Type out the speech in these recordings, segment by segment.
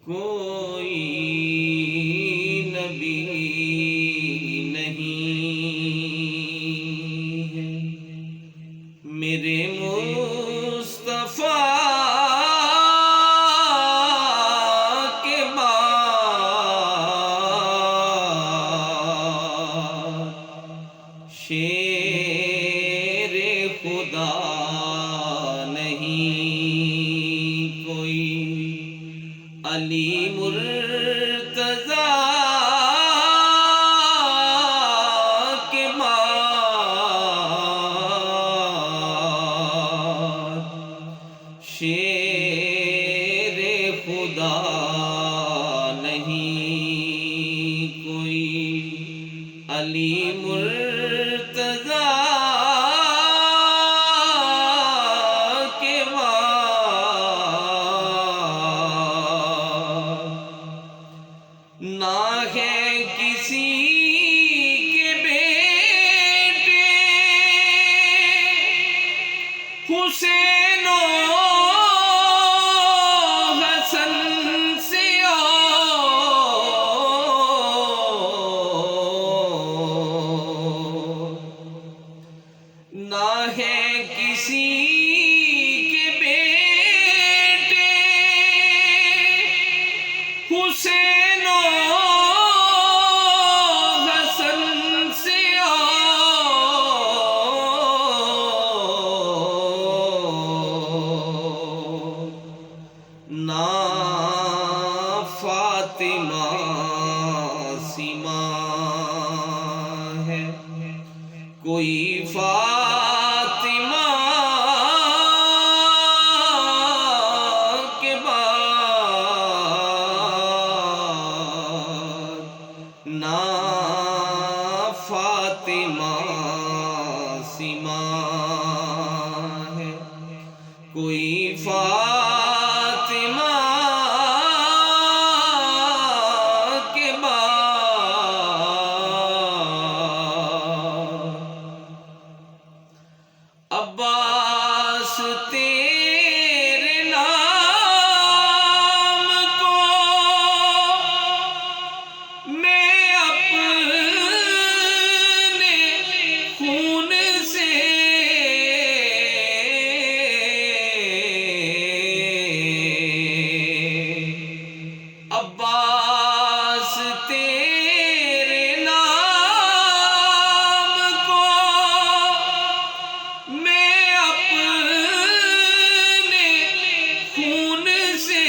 کوئی نبی نہیں ہے میرے مصطفیٰ کے بعد، شیر خدا نہیں کوئی، علی مرتضیٰ کے بعد، شیر خدا نہیں کوئی، علی مرتضیٰ کے بعد، نہ ہے کسی کے بیٹے حسین و حسن سے اور، نہ ہے کسی کے بیٹے حسین و حسن سے اور، نہ فاطمہ سیما ہے کوئی، فاطمہ کے بعد، نہ فاطمہ سیما ہے کوئی، فاطمہ کے بعد، عباس تیرے نام کو میں اپنے خون سے عباس تیرے نام کو میں اپنے خون سے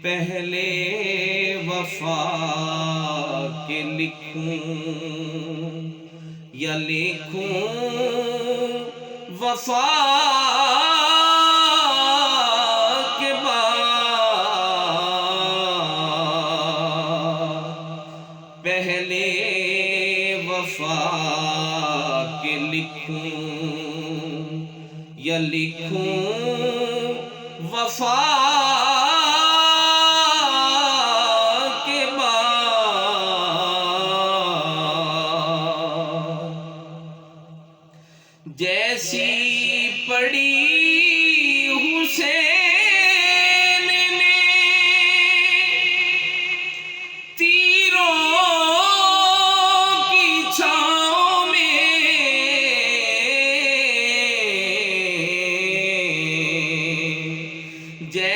پہلے وفا کے لکھوں یا لکھوں وفا کے بعد، پہلے وفا کے لکھوں یا لکھوں وفا کے بعد، جیسی پڑی حسین نے تیروں کی چھاؤں میں، جیسی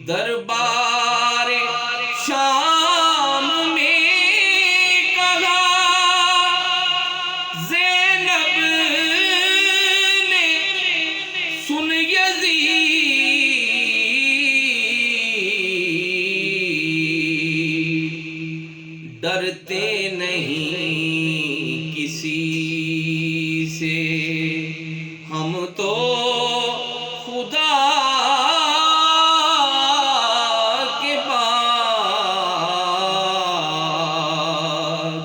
دربار شام میں کہا زینب نے سن یزید ڈرتے نہیں کسی سے ہم تو خدا کے بعد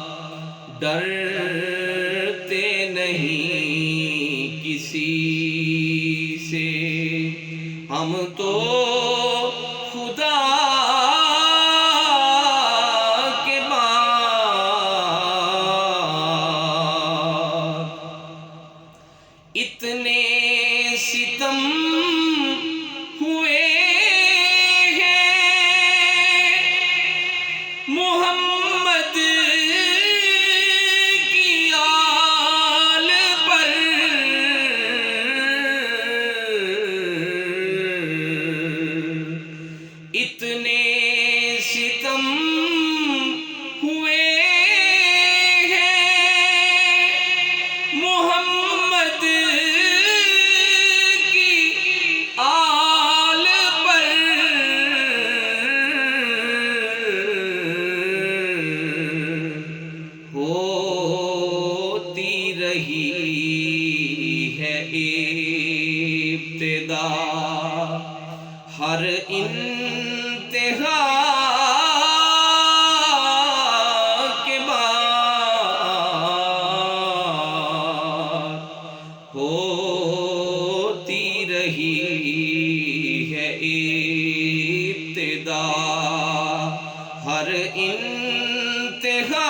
ڈرتے نہیں کسی سے ہم تو خدا کے بعد اتنے ستم ہوئے ہیں محمد کی آل پر اتنے ستم ہوئے ہیں محمد کی آل پر ہوتی رہی ہے ابتدا ہر انتہا کے بعد ہوتی رہی ہے ابتدا ہر انتہا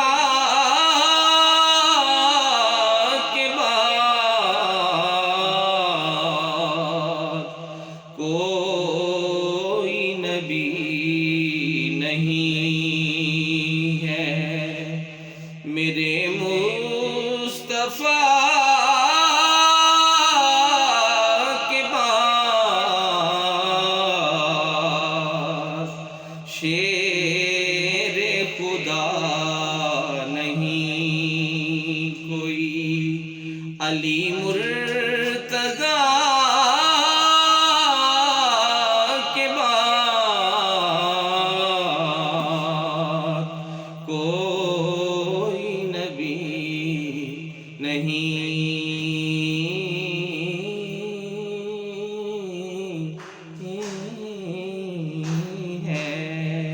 کے بعد کوئی نبی نہیں ہے میرے مصطفیٰ کے بعد شیر خدا نہیں کوئی علی مرتضیٰ کے بعد کوئی نبی نہیں